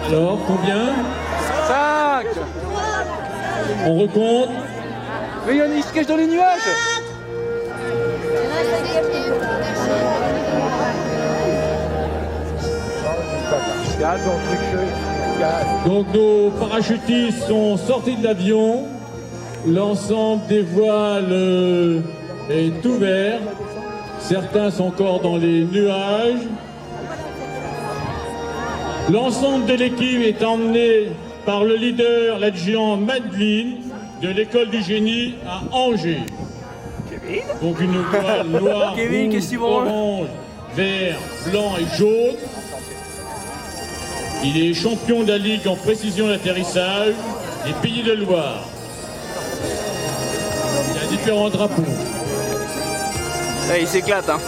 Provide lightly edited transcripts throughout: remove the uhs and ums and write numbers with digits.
Alors, combien? 5. On recompte. Mais il se cache dans les nuages. Donc nos parachutistes sont sortis de l'avion. L'ensemble des voiles est ouvert. Certains sont encore dans les nuages. L'ensemble de l'équipe est emmené par le leader, l'adjudant Madeline, de l'école du génie à Angers. Kevin. Donc une voile noire, Kevin, rouge, orange, vert, blanc et jaune. Il est champion de la Ligue en précision d'atterrissage des Pays de Loire. Il y a différents drapeaux. Ouais, il s'éclate, hein.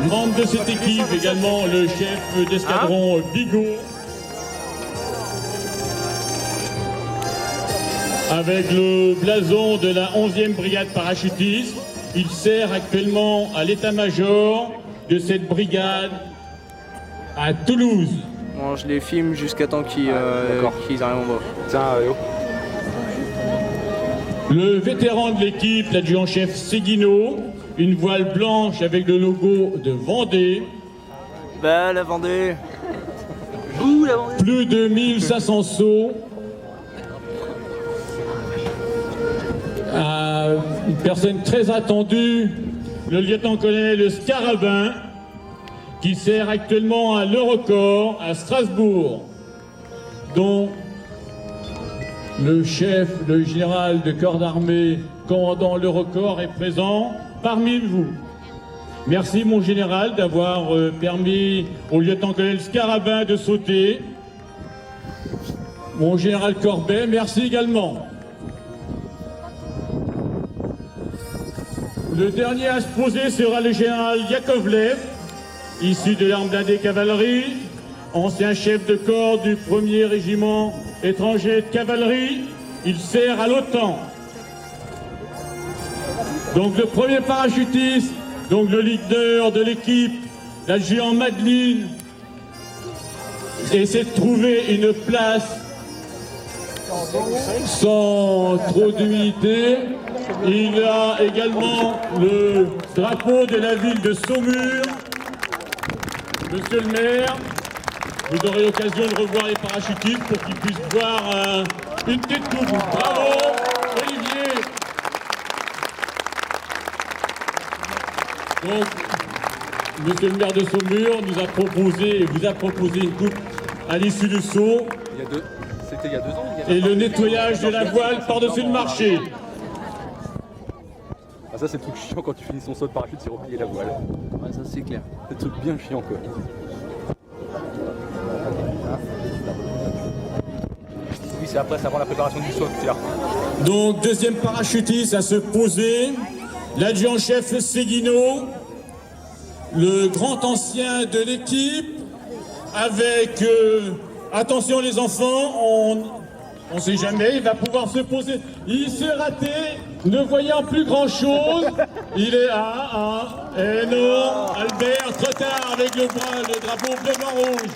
Membre de cette équipe également le chef d'escadron Bigot. Avec le blason de la 11e brigade parachutiste, il sert actuellement à l'état-major de cette brigade à Toulouse. Bon, je les filme jusqu'à temps qu'ils arrivent en bas. Tiens, Le vétéran de l'équipe, l'adjudant-chef Séguineau, une voile blanche avec le logo de Vendée. Bah, la Vendée. Ouh, la Vendée. Plus de 1500 sauts. Une personne très attendue, le lieutenant-colonel Scarabin, qui sert actuellement à l'Eurocorps à Strasbourg, dont le chef, le général de corps d'armée, commandant l'Eurocorps, est présent parmi vous. Merci mon général d'avoir permis au lieutenant-colonel Scarabin de sauter. Mon général Corbet, merci également. Le dernier à se poser sera le général Yakovlev, issu de l'arme blindée cavalerie, ancien chef de corps du 1er régiment étranger de cavalerie. Il sert à l'OTAN. Donc le premier parachutiste, donc le leader de l'équipe, l'adjudant Madeline, essaie de trouver une place sans trop d'humilité. Il y a également le drapeau de la ville de Saumur. Monsieur le maire, vous aurez l'occasion de revoir les parachutistes pour qu'ils puissent voir une petite coupe. Bravo, Olivier. Donc, monsieur le maire de Saumur nous a proposé, vous a proposé une coupe à l'issue du saut. C'était il y a 2 ans. Et le nettoyage de la voile par-dessus le marché. Ah, ça c'est le truc chiant quand tu finis son saut de parachute, c'est replier la voile. Ouais, ça c'est clair. C'est le truc bien chiant quoi. Oui, c'est après, c'est avant la préparation du saut, c'est là. Donc deuxième parachutiste à se poser, l'adjudant-chef Séguineau, le grand ancien de l'équipe, avec, attention les enfants, on ne sait jamais, il va pouvoir se poser. Il s'est raté, ne voyant plus grand-chose. Il est et non, Albert, trop tard avec le drapeau bleu-blanc-rouge.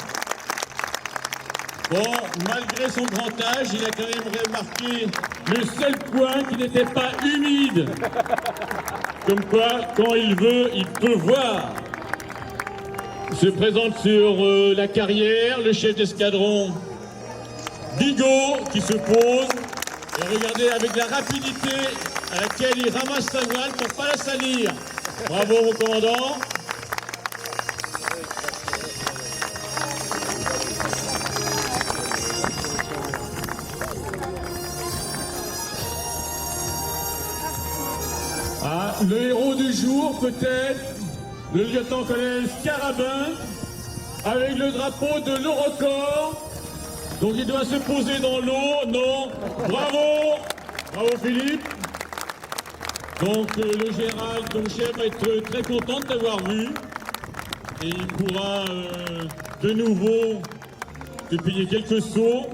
Bon, malgré son grand âge, il a quand même remarqué le seul point qui n'était pas humide. Comme quoi, quand il veut, il peut voir. Se présente sur la carrière le chef d'escadron Bigot qui se pose. Et regardez avec la rapidité à laquelle il ramasse sa voile pour ne pas la salir. Bravo mon commandant. Ah, le héros du jour peut-être, le lieutenant-colonel Scarabin, avec le drapeau de l'Eurocorps. Donc il doit se poser dans l'eau, non. Bravo, bravo Philippe. Donc le général, ton chef, va être très content de t'avoir vu. Et il pourra de nouveau te payer quelques sauts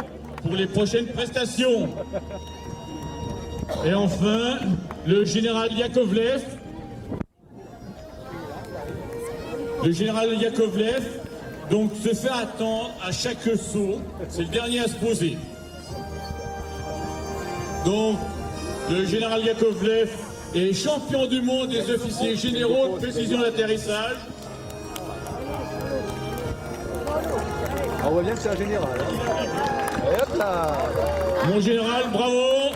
pour les prochaines prestations. Et enfin, le général Yakovlev. Le général Yakovlev, donc se faire attendre à chaque saut. C'est le dernier à se poser. Donc, le général Yakovlev est champion du monde des officiers généraux de précision d'atterrissage. On voit bien que c'est un général. Hein. Et hop là. Mon général, bravo.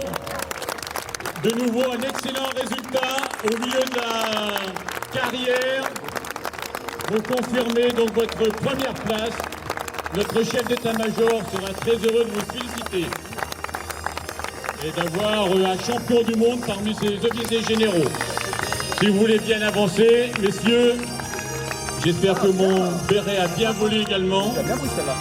De nouveau, un excellent résultat au milieu de la carrière. Vous confirmez donc votre première place. Notre chef d'état-major sera très heureux de vous féliciter et d'avoir un champion du monde parmi ses officiers généraux. Si vous voulez bien avancer, messieurs, j'espère que mon béret a bien volé également. Ça a bien pris celle-là.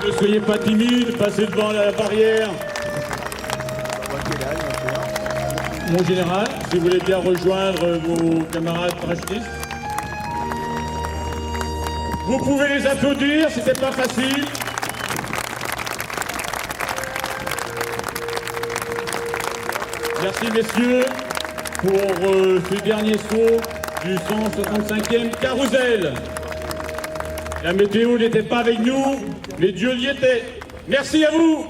Ne soyez pas timide, passez devant la barrière. Mon général, si vous voulez bien rejoindre vos camarades parachutistes. Vous pouvez les applaudir, c'était pas facile. Merci messieurs pour ce dernier saut du 165e carrousel. La météo n'était pas avec nous, mais Dieu y était. Merci à vous.